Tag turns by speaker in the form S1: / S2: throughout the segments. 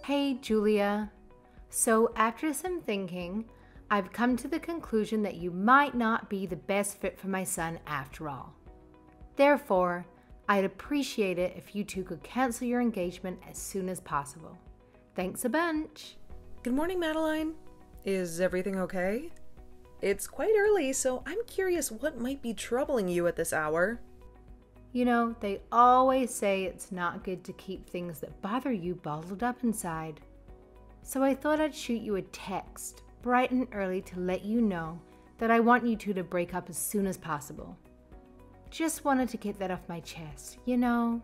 S1: Hey, Julia. So after some thinking, I've come to the conclusion that you might not be the best fit for my son after all. Therefore, I'd appreciate it if you two could cancel your engagement as soon as possible. Thanks a bunch.
S2: Good morning, Madeline. Is everything okay? It's quite early, so I'm curious what might be troubling you at this hour.
S1: You know, they always say it's not good to keep things that bother you bottled up inside. So I thought I'd shoot you a text, bright and early, to let you know that I want you two to break up as soon as possible. Just wanted to get that off my chest, you know?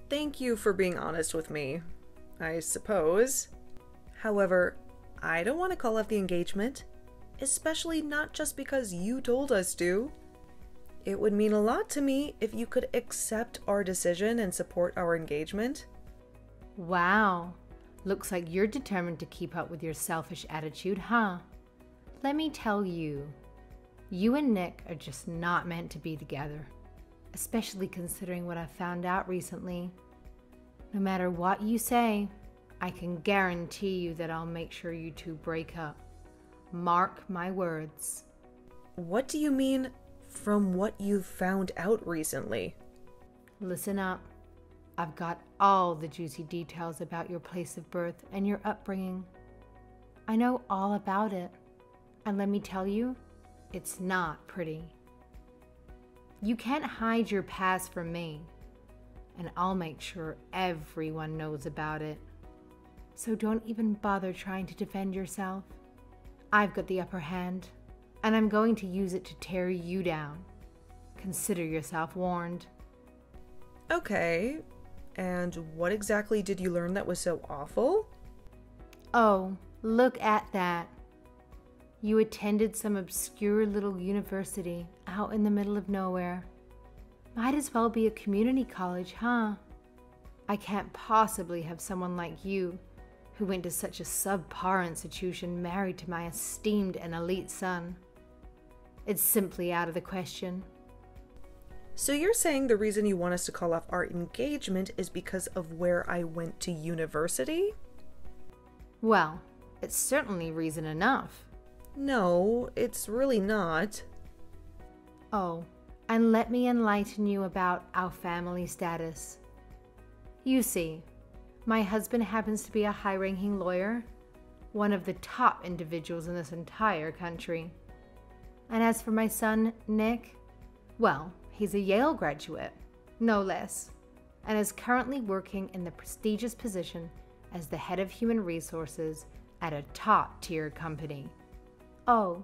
S2: Thank you for being honest with me, I suppose. However, I don't want to call off the engagement, especially not just because you told us to. It would mean a lot to me if you could accept our decision and support our engagement.
S1: Wow, looks like you're determined to keep up with your selfish attitude, huh? Let me tell you, you and Nick are just not meant to be together, especially considering what I found out recently. No matter what you say, I can guarantee you that I'll make sure you two break up. Mark my words.
S2: What do you mean, from what you've found out recently?
S1: Listen up. I've got all the juicy details about your place of birth and your upbringing. I know all about it. And let me tell you, it's not pretty. You can't hide your past from me, and I'll make sure everyone knows about it. So don't even bother trying to defend yourself. I've got the upper hand, and I'm going to use it to tear you down. Consider yourself warned.
S2: Okay, and what exactly did you learn that was so awful?
S1: Oh, look at that. You attended some obscure little university out in the middle of nowhere. Might as well be a community college, huh? I can't possibly have someone like you, who went to such a subpar institution, married to my esteemed and elite son. It's simply out of the question.
S2: So you're saying the reason you want us to call off our engagement is because of where I went to university?
S1: Well, it's certainly reason enough.
S2: No, it's really not.
S1: Oh, and let me enlighten you about our family status. You see, my husband happens to be a high-ranking lawyer, one of the top individuals in this entire country. And as for my son, Nick, well, he's a Yale graduate, no less, and is currently working in the prestigious position as the head of human resources at a top-tier company. Oh,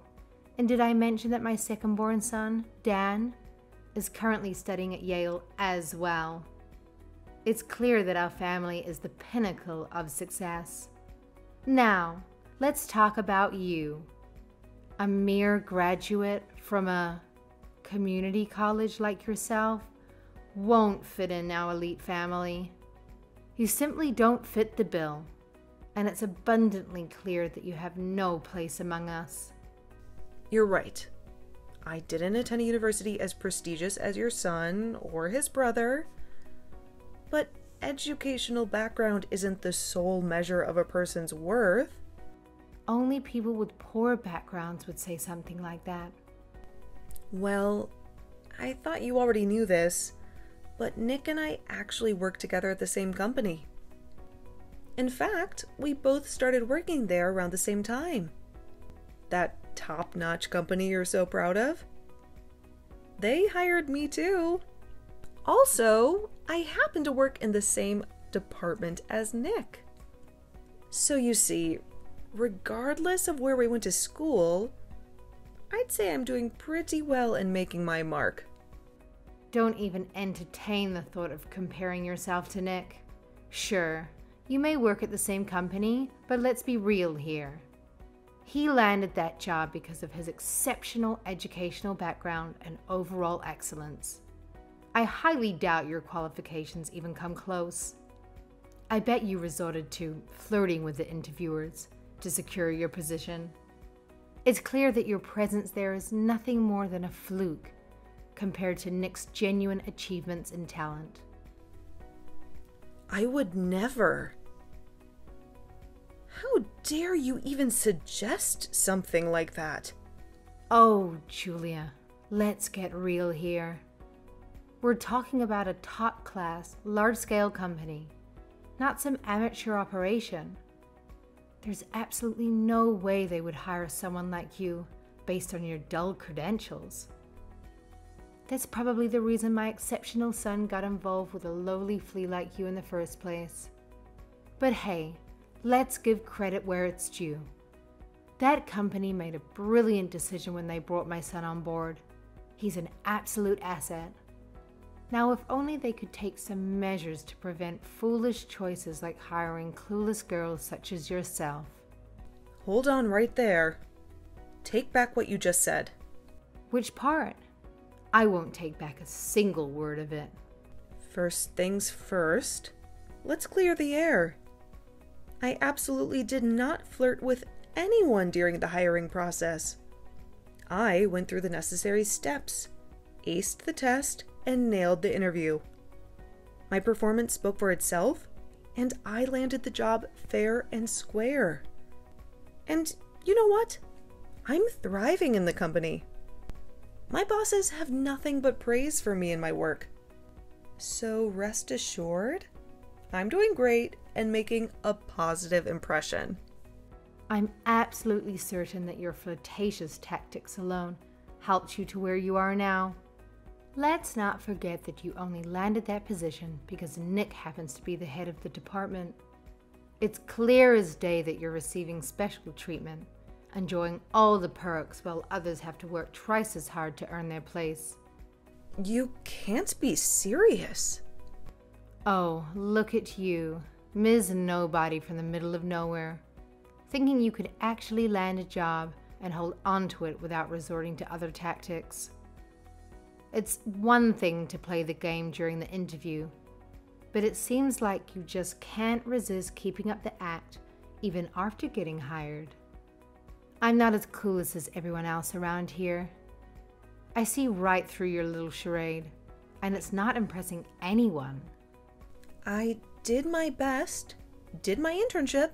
S1: and did I mention that my second-born son, Dan, is currently studying at Yale as well? It's clear that our family is the pinnacle of success. Now, let's talk about you. A mere graduate from a community college like yourself won't fit in our elite family. You simply don't fit the bill, and it's abundantly clear that you have no place among us.
S2: You're right. I didn't attend a university as prestigious as your son or his brother. But educational background isn't the sole measure of a person's worth.
S1: Only people with poor backgrounds would say something like that.
S2: Well, I thought you already knew this, but Nick and I actually work together at the same company. In fact, we both started working there around the same time. That top-notch company you're so proud of? They hired me too. Also, I happen to work in the same department as Nick. So you see, regardless of where we went to school, I'd say I'm doing pretty well in making my mark.
S1: Don't even entertain the thought of comparing yourself to Nick. Sure, you may work at the same company, but let's be real here. He landed that job because of his exceptional educational background and overall excellence. I highly doubt your qualifications even come close. I bet you resorted to flirting with the interviewers to secure your position. It's clear that your presence there is nothing more than a fluke compared to Nick's genuine achievements and talent.
S2: I would never. How dare you even suggest something like that?
S1: Oh, Julia, let's get real here. We're talking about a top-class, large-scale company, not some amateur operation. There's absolutely no way they would hire someone like you based on your dull credentials. That's probably the reason my exceptional son got involved with a lowly flea like you in the first place. But hey, let's give credit where it's due. That company made a brilliant decision when they brought my son on board. He's an absolute asset. Now, if only they could take some measures to prevent foolish choices like hiring clueless girls such as yourself.
S2: Hold on right there. Take back what you just said.
S1: Which part? I won't take back a single word of it.
S2: First things first, let's clear the air. I absolutely did not flirt with anyone during the hiring process. I went through the necessary steps, aced the test, and nailed the interview. My performance spoke for itself, and I landed the job fair and square. And you know what? I'm thriving in the company. My bosses have nothing but praise for me and my work. So rest assured, I'm doing great and making a positive impression.
S1: I'm absolutely certain that your flirtatious tactics alone helped you to where you are now. Let's not forget that you only landed that position because Nick happens to be the head of the department. It's clear as day that you're receiving special treatment, enjoying all the perks while others have to work twice as hard to earn their place.
S2: You can't be serious.
S1: Oh, look at you, Ms. Nobody from the middle of nowhere, thinking you could actually land a job and hold on to it without resorting to other tactics. It's one thing to play the game during the interview, but it seems like you just can't resist keeping up the act even after getting hired. I'm not as clueless as everyone else around here. I see right through your little charade, and it's not impressing anyone.
S2: I did my best, did my internship,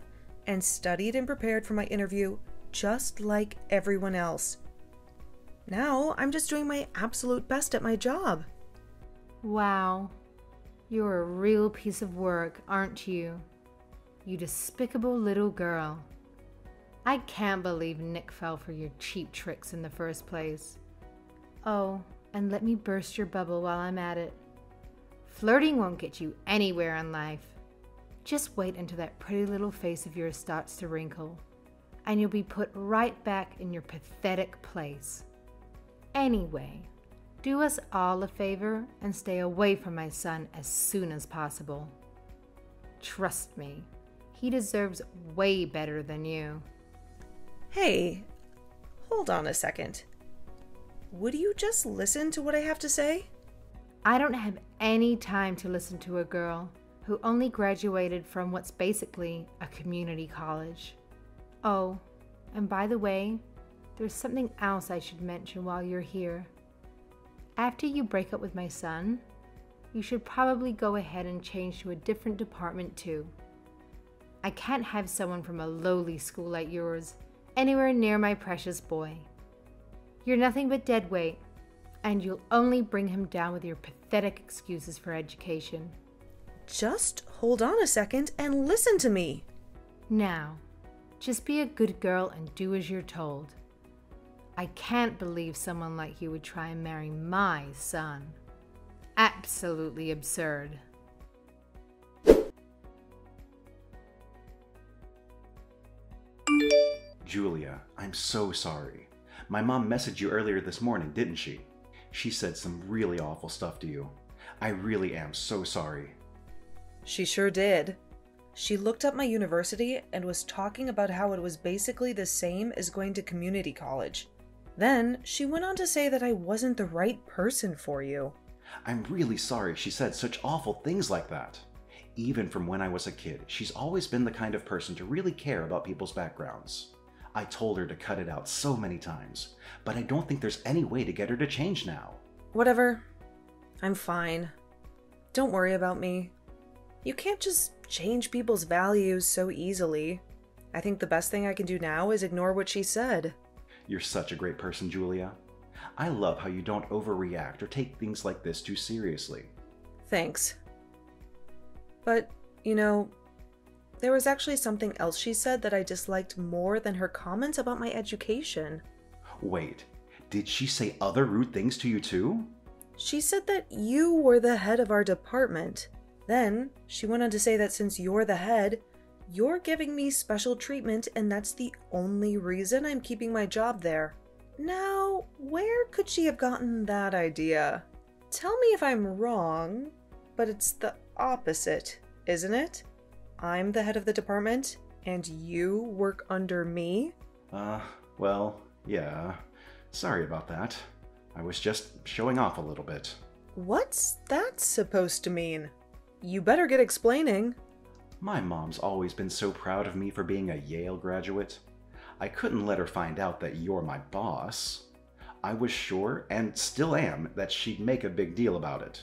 S2: and studied and prepared for my interview just like everyone else. Now I'm just doing my absolute best at my job.
S1: Wow, you're a real piece of work, aren't you? You despicable little girl. I can't believe Nick fell for your cheap tricks in the first place. Oh, and let me burst your bubble while I'm at it. Flirting won't get you anywhere in life. Just wait until that pretty little face of yours starts to wrinkle, and you'll be put right back in your pathetic place. Anyway, do us all a favor and stay away from my son as soon as possible. Trust me, he deserves way better than you.
S2: Hey, hold on a second. Would you just listen to what I have to say?
S1: I don't have any time to listen to a girl who only graduated from what's basically a community college. Oh, and by the way, there's something else I should mention while you're here. After you break up with my son, you should probably go ahead and change to a different department too. I can't have someone from a lowly school like yours anywhere near my precious boy. You're nothing but dead weight, and you'll only bring him down with your pathetic excuses for education.
S2: Just hold on a second and listen to me.
S1: Now, just be a good girl and do as you're told. I can't believe someone like you would try and marry my son. Absolutely absurd.
S3: Julia, I'm so sorry. My mom messaged you earlier this morning, didn't she? She said some really awful stuff to you. I really am so sorry.
S2: She sure did. She looked up my university and was talking about how it was basically the same as going to community college. Then she went on to say that I wasn't the right person for you.
S3: I'm really sorry she said such awful things like that. Even from when I was a kid, she's always been the kind of person to really care about people's backgrounds. I told her to cut it out so many times, but I don't think there's any way to get her to change now.
S2: Whatever. I'm fine. Don't worry about me. You can't just change people's values so easily. I think the best thing I can do now is ignore what she said.
S3: You're such a great person, Julia. I love how you don't overreact or take things like this too seriously.
S2: Thanks. But, there was actually something else she said that I disliked more than her comments about my education.
S3: Wait, did she say other rude things to you too?
S2: She said that you were the head of our department. Then, she went on to say that since you're the head, you're giving me special treatment and that's the only reason I'm keeping my job there. Now, where could she have gotten that idea? Tell me if I'm wrong, but it's the opposite, isn't it? I'm the head of the department, and you work under me?
S3: Well, yeah. Sorry about that. I was just showing off a little bit.
S2: What's that supposed to mean? You better get explaining.
S3: My mom's always been so proud of me for being a Yale graduate. I couldn't let her find out that you're my boss. I was sure, and still am, that she'd make a big deal about it.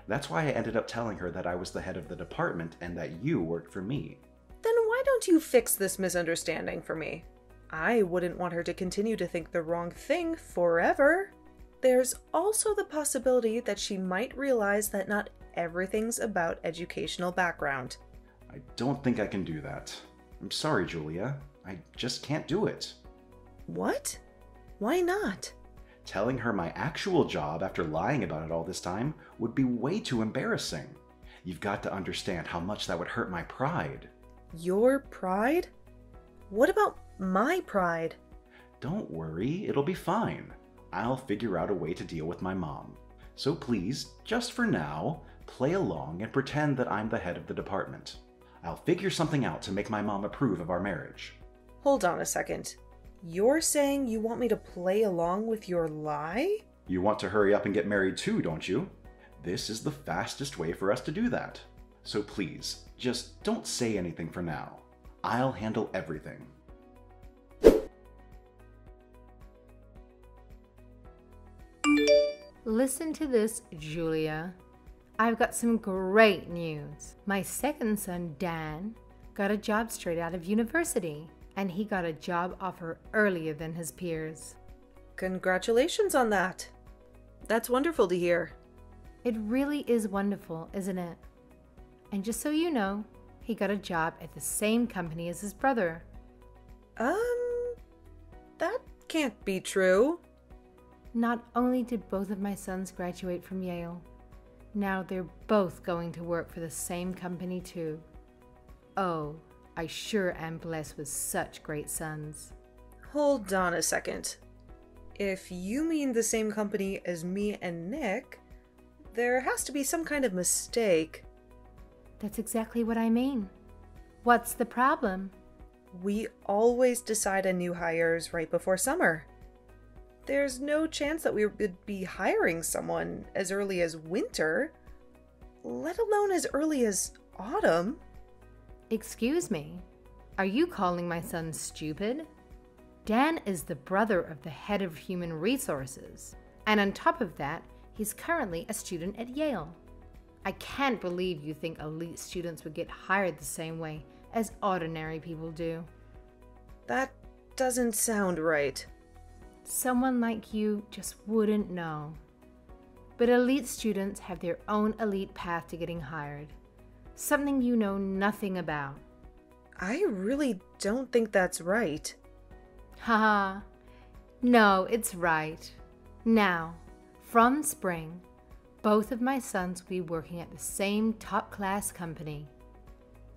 S3: That's why I ended up telling her that I was the head of the department and that you worked for me.
S2: Then why don't you fix this misunderstanding for me? I wouldn't want her to continue to think the wrong thing forever. There's also the possibility that she might realize that not everything's about educational background.
S3: I don't think I can do that. I'm sorry, Julia. I just can't do it.
S2: What? Why not?
S3: Telling her my actual job after lying about it all this time would be way too embarrassing. You've got to understand how much that would hurt my pride.
S2: Your pride? What about my pride?
S3: Don't worry, it'll be fine. I'll figure out a way to deal with my mom. So please, just for now, play along and pretend that I'm the head of the department. I'll figure something out to make my mom approve of our marriage.
S2: Hold on a second. You're saying you want me to play along with your lie?
S3: You want to hurry up and get married too, don't you? This is the fastest way for us to do that. So please, just don't say anything for now. I'll handle everything.
S1: Listen to this, Julia. I've got some great news. My second son, Dan, got a job straight out of university, and he got a job offer earlier than his peers.
S2: Congratulations on that. That's wonderful to hear.
S1: It really is wonderful, isn't it? And just so you know, he got a job at the same company as his brother.
S2: That can't be true.
S1: Not only did both of my sons graduate from Yale, now they're both going to work for the same company too. Oh, I sure am blessed with such great sons.
S2: Hold on a second. If you mean the same company as me and Nick, there has to be some kind of mistake.
S1: That's exactly what I mean. What's the problem?
S2: We always decide on new hires right before summer. There's no chance that we would be hiring someone as early as winter, let alone as early as autumn.
S1: Excuse me, are you calling my son stupid? Dan is the brother of the head of human resources, and on top of that, he's currently a student at Yale. I can't believe you think elite students would get hired the same way as ordinary people do.
S2: That doesn't sound right.
S1: Someone like you just wouldn't know. But elite students have their own elite path to getting hired, something you know nothing about.
S2: I really don't think that's right.
S1: Haha. No, it's right. Now, from spring, both of my sons will be working at the same top-class company.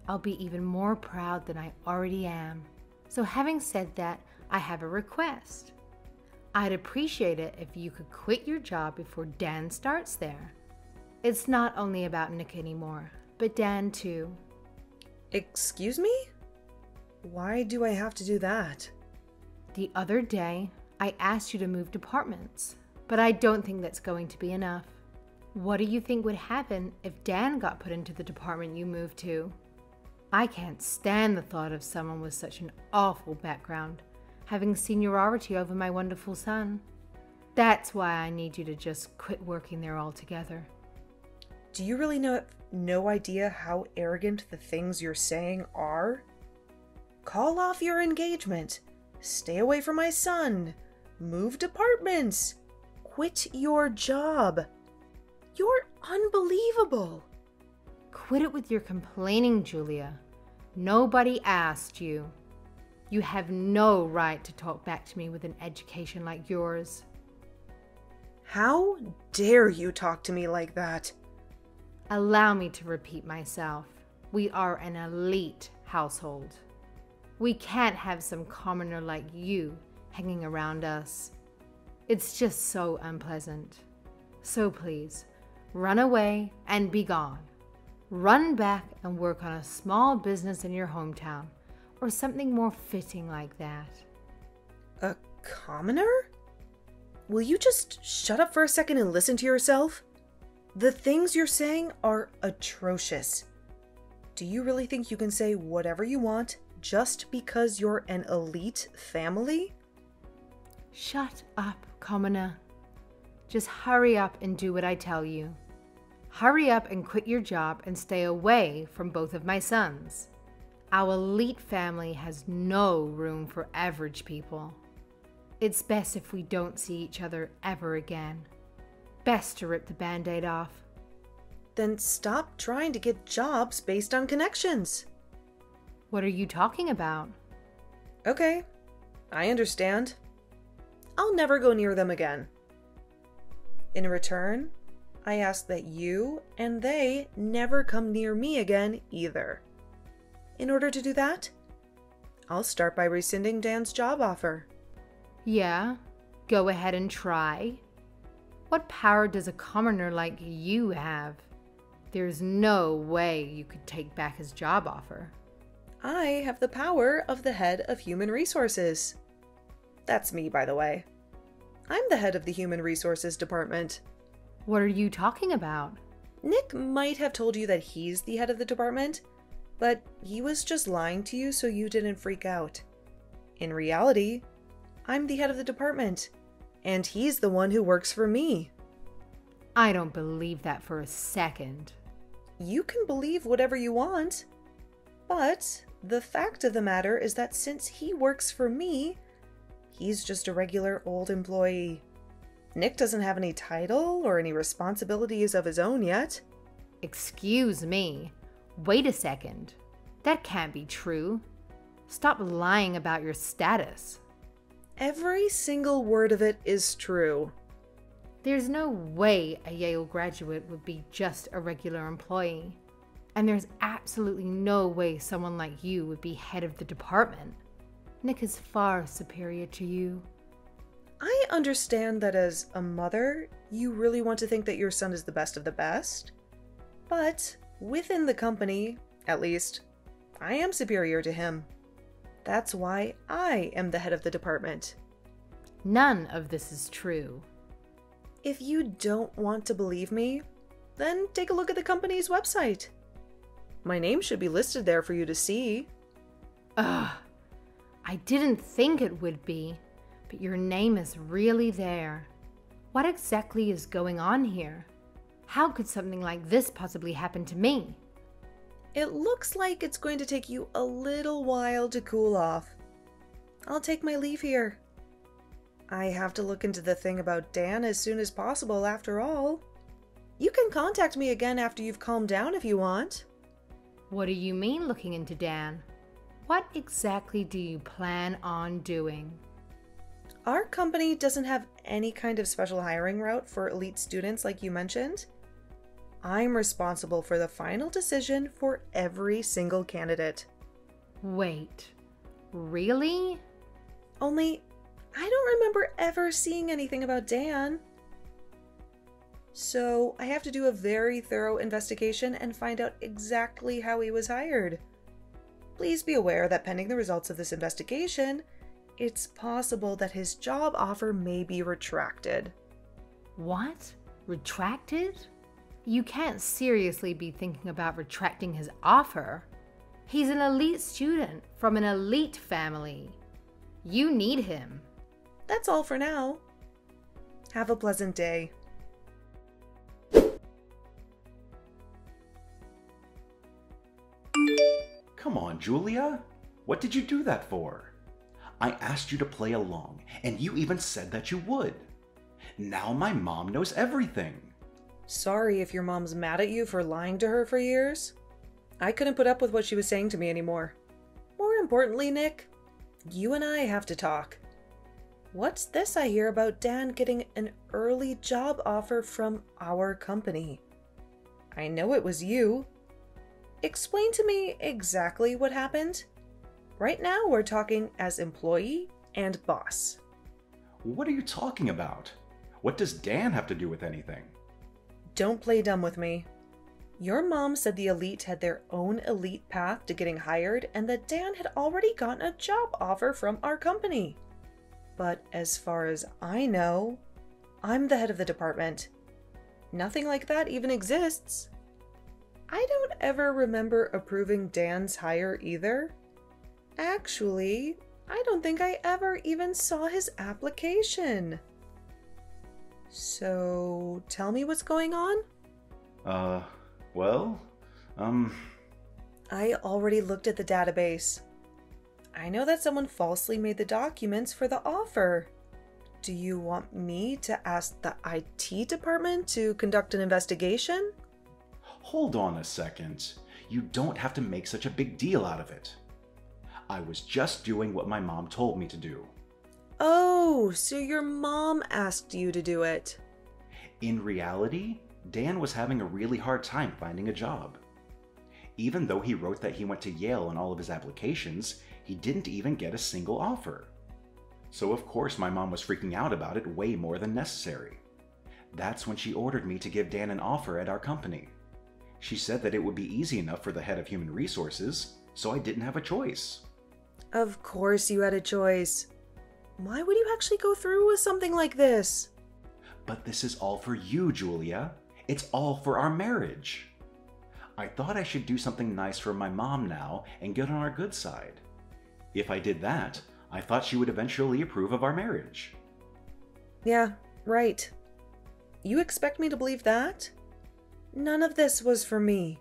S1: I'll be even more proud than I already am. So having said that, I have a request. I'd appreciate it if you could quit your job before Dan starts there. It's not only about Nick anymore, but Dan too.
S2: Excuse me? Why do I have to do that?
S1: The other day, I asked you to move departments, but I don't think that's going to be enough. What do you think would happen if Dan got put into the department you moved to? I can't stand the thought of someone with such an awful background having seniority over my wonderful son. That's why I need you to just quit working there altogether.
S2: Do you really have no idea how arrogant the things you're saying are? Call off your engagement. Stay away from my son. Move departments. Quit your job. You're unbelievable.
S1: Quit it with your complaining, Julia. Nobody asked you. You have no right to talk back to me with an education like yours.
S2: How dare you talk to me like that?
S1: Allow me to repeat myself. We are an elite household. We can't have some commoner like you hanging around us. It's just so unpleasant. So please, run away and be gone. Run back and work on a small business in your hometown, or something more fitting like that.
S2: A commoner? Will you just shut up for a second and listen to yourself? The things you're saying are atrocious. Do you really think you can say whatever you want just because you're an elite family?
S1: Shut up, commoner. Just hurry up and do what I tell you. Hurry up and quit your job and stay away from both of my sons. Our elite family has no room for average people. It's best if we don't see each other ever again. Best to rip the Band-Aid off.
S2: Then stop trying to get jobs based on connections.
S1: What are you talking about?
S2: Okay, I understand. I'll never go near them again. In return, I ask that you and they never come near me again either. In order to do that, I'll start by rescinding Dan's job offer.
S1: Yeah, go ahead and try. What power does a commoner like you have? There's no way you could take back his job offer.
S2: I have the power of the head of human resources. That's me, by the way. I'm the head of the human resources department.
S1: What are you talking about?
S2: Nick might have told you that he's the head of the department, but he was just lying to you so you didn't freak out. In reality, I'm the head of the department, and he's the one who works for me.
S1: I don't believe that for a second.
S2: You can believe whatever you want, but the fact of the matter is that since he works for me, he's just a regular old employee. Nick doesn't have any title or any responsibilities of his own yet.
S1: Excuse me. Wait a second. That can't be true. Stop lying about your status.
S2: Every single word of it is true.
S1: There's no way a Yale graduate would be just a regular employee. And there's absolutely no way someone like you would be head of the department. Nick is far superior to you.
S2: I understand that as a mother, you really want to think that your son is the best of the best. But within the company, at least, I am superior to him. That's why I am the head of the department.
S1: None of this is true.
S2: If you don't want to believe me, then take a look at the company's website. My name should be listed there for you to see.
S1: Ugh, I didn't think it would be, but your name is really there. What exactly is going on here? How could something like this possibly happen to me?
S2: It looks like it's going to take you a little while to cool off. I'll take my leave here. I have to look into the thing about Dan as soon as possible after all. You can contact me again after you've calmed down if you want.
S1: What do you mean looking into Dan? What exactly do you plan on doing?
S2: Our company doesn't have any kind of special hiring route for elite students like you mentioned. I'm responsible for the final decision for every single candidate.
S1: Wait, really?
S2: Only, I don't remember ever seeing anything about Dan. So I have to do a very thorough investigation and find out exactly how he was hired. Please be aware that pending the results of this investigation, it's possible that his job offer may be retracted.
S1: What? Retracted? You can't seriously be thinking about retracting his offer. He's an elite student from an elite family. You need him.
S2: That's all for now. Have a pleasant day.
S3: Come on, Julia. What did you do that for? I asked you to play along, and you even said that you would. Now my mom knows everything.
S2: Sorry if your mom's mad at you for lying to her for years. I couldn't put up with what she was saying to me anymore. More importantly, Nick, you and I have to talk. What's this I hear about Dan getting an early job offer from our company? I know it was you. Explain to me exactly what happened. Right now we're talking as employee and boss.
S3: What are you talking about? What does Dan have to do with anything?
S2: Don't play dumb with me. Your mom said the elite had their own elite path to getting hired and that Dan had already gotten a job offer from our company. But as far as I know, I'm the head of the department. Nothing like that even exists. I don't ever remember approving Dan's hire either. Actually, I don't think I ever even saw his application. So, tell me what's going on?
S3: Well,
S2: I already looked at the database. I know that someone falsely made the documents for the offer. Do you want me to ask the IT department to conduct an investigation?
S3: Hold on a second. You don't have to make such a big deal out of it. I was just doing what my mom told me to do.
S2: Oh, so your mom asked you to do it.
S3: In reality, Dan was having a really hard time finding a job. Even though he wrote that he went to Yale on all of his applications, he didn't even get a single offer. So of course my mom was freaking out about it way more than necessary. That's when she ordered me to give Dan an offer at our company. She said that it would be easy enough for the head of human resources, so I didn't have a choice.
S2: Of course you had a choice. Why would you actually go through with something like this?
S3: But this is all for you, Julia. It's all for our marriage. I thought I should do something nice for my mom now and get on our good side. If I did that, I thought she would eventually approve of our marriage.
S2: Yeah, right. You expect me to believe that? None of this was for me.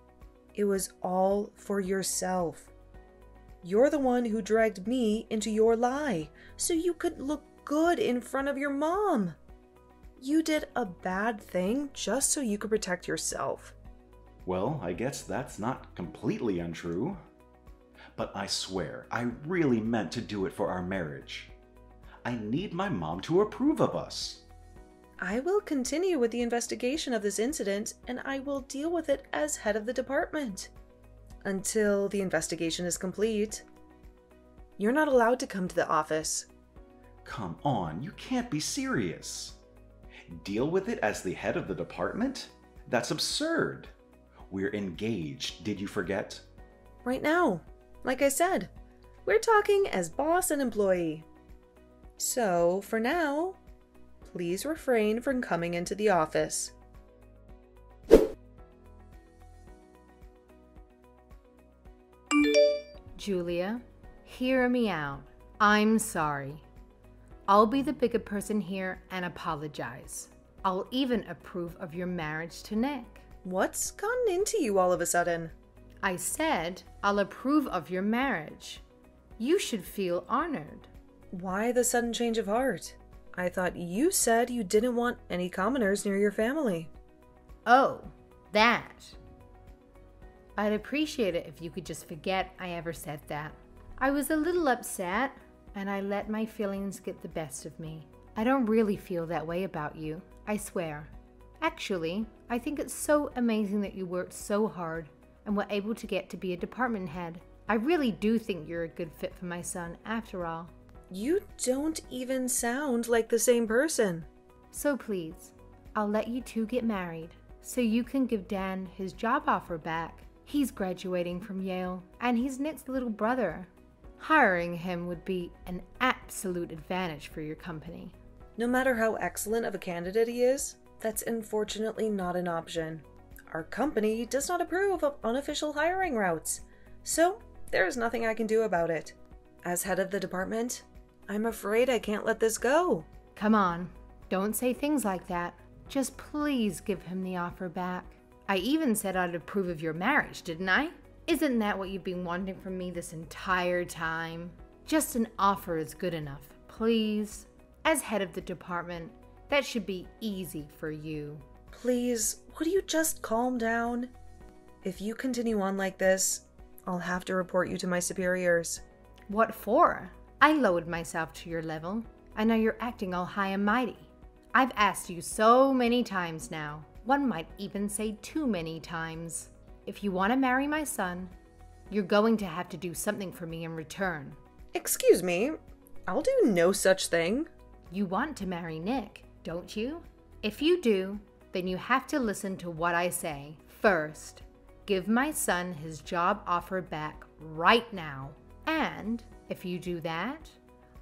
S2: It was all for yourself. You're the one who dragged me into your lie, so you could look good in front of your mom. You did a bad thing just so you could protect yourself.
S3: Well, I guess that's not completely untrue. But I swear, I really meant to do it for our marriage. I need my mom to approve of us.
S2: I will continue with the investigation of this incident, and I will deal with it as head of the department. Until the investigation is complete. You're not allowed to come to the office.
S3: Come on, you can't be serious. Deal with it as the head of the department? That's absurd. We're engaged, did you forget?
S2: Right now, like I said, we're talking as boss and employee. So, for now, please refrain from coming into the office.
S1: Julia, hear me out. I'm sorry. I'll be the bigger person here and apologize. I'll even approve of your marriage to Nick.
S2: What's gotten into you all of a sudden?
S1: I said I'll approve of your marriage. You should feel honored.
S2: Why the sudden change of heart? I thought you said you didn't want any commoners near your family.
S1: Oh, that. I'd appreciate it if you could just forget I ever said that. I was a little upset, and I let my feelings get the best of me. I don't really feel that way about you, I swear. Actually, I think it's so amazing that you worked so hard and were able to get to be a department head. I really do think you're a good fit for my son, after all.
S2: You don't even sound like the same person.
S1: So please, I'll let you two get married so you can give Dan his job offer back. He's graduating from Yale, and he's Nick's little brother. Hiring him would be an absolute advantage for your company.
S2: No matter how excellent of a candidate he is, that's unfortunately not an option. Our company does not approve of unofficial hiring routes, so there is nothing I can do about it. As head of the department, I'm afraid I can't let this go.
S1: Come on, don't say things like that. Just please give him the offer back. I even said I'd approve of your marriage, didn't I? Isn't that what you've been wanting from me this entire time? Just an offer is good enough, please. As head of the department, that should be easy for you.
S2: Please, would you just calm down? If you continue on like this, I'll have to report you to my superiors.
S1: What for? I lowered myself to your level. I know you're acting all high and mighty. I've asked you so many times now. One might even say too many times. If you want to marry my son, you're going to have to do something for me in return.
S2: Excuse me, I'll do no such thing.
S1: You want to marry Nick, don't you? If you do, then you have to listen to what I say. First, give my son his job offer back right now. And if you do that,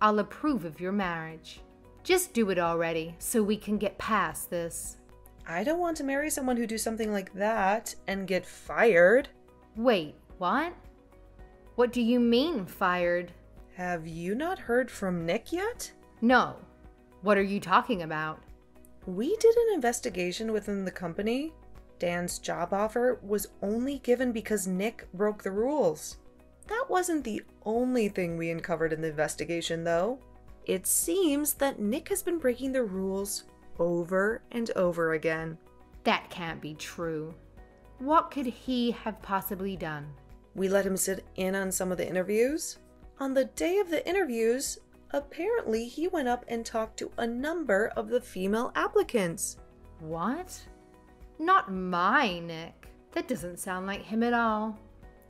S1: I'll approve of your marriage. Just do it already so we can get past this.
S2: I don't want to marry someone who'd do something like that and get fired.
S1: Wait, what? What do you mean, fired?
S2: Have you not heard from Nick yet?
S1: No. What are you talking about?
S2: We did an investigation within the company. Dan's job offer was only given because Nick broke the rules. That wasn't the only thing we uncovered in the investigation, though. It seems that Nick has been breaking the rules over and over again.
S1: That can't be true. What could he have possibly done?
S2: We let him sit in on some of the interviews. On the day of the interviews, apparently he went up and talked to a number of the female applicants.
S1: What? Not my Nick. That doesn't sound like him at all.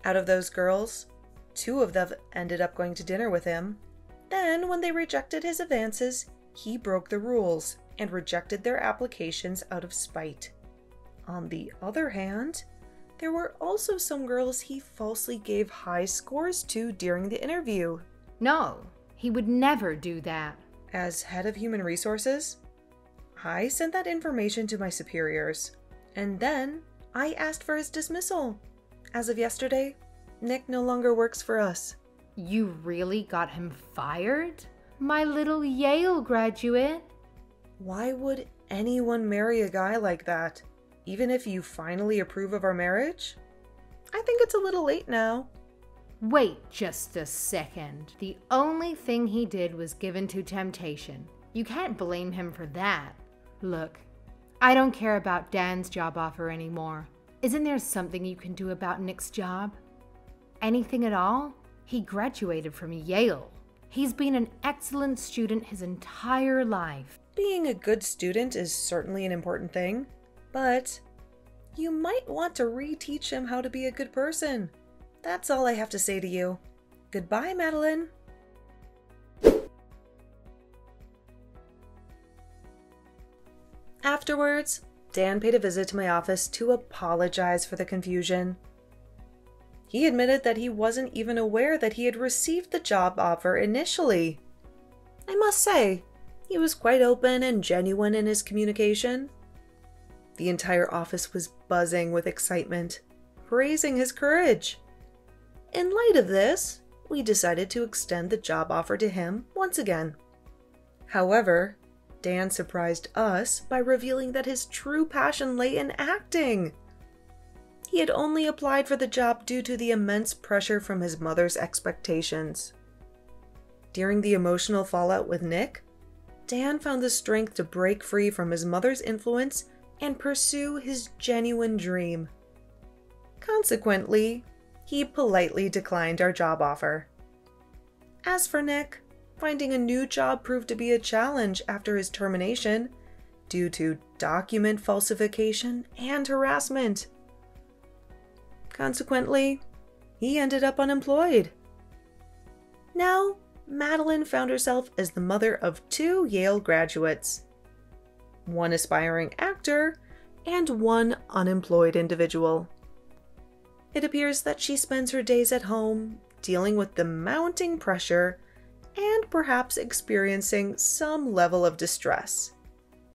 S2: Out of those girls, 2 of them ended up going to dinner with him. Then, when they rejected his advances, he broke the rules and rejected their applications out of spite. On the other hand, there were also some girls he falsely gave high scores to during the interview.
S1: No, he would never do that.
S2: As head of human resources, I sent that information to my superiors, and then I asked for his dismissal. As of yesterday, Nick no longer works for us.
S1: You really got him fired? My little Yale graduate?
S2: Why would anyone marry a guy like that? Even if you finally approve of our marriage? I think it's a little late now.
S1: Wait just a second. The only thing he did was given to temptation. You can't blame him for that. Look, I don't care about Dan's job offer anymore. Isn't there something you can do about Nick's job? Anything at all? He graduated from Yale. He's been an excellent student his entire life.
S2: Being a good student is certainly an important thing, but you might want to reteach him how to be a good person. That's all I have to say to you. Goodbye, Madeline. Afterwards, Dan paid a visit to my office to apologize for the confusion. He admitted that he wasn't even aware that he had received the job offer initially. I must say, he was quite open and genuine in his communication. The entire office was buzzing with excitement, praising his courage. In light of this, we decided to extend the job offer to him once again. However, Dan surprised us by revealing that his true passion lay in acting. He had only applied for the job due to the immense pressure from his mother's expectations. During the emotional fallout with Nick, Dan found the strength to break free from his mother's influence and pursue his genuine dream. Consequently, he politely declined our job offer. As for Nick, finding a new job proved to be a challenge after his termination due to document falsification and harassment. Consequently, he ended up unemployed. Now, Madeline found herself as the mother of 2 Yale graduates, 1 aspiring actor, and 1 unemployed individual. It appears that she spends her days at home dealing with the mounting pressure and perhaps experiencing some level of distress.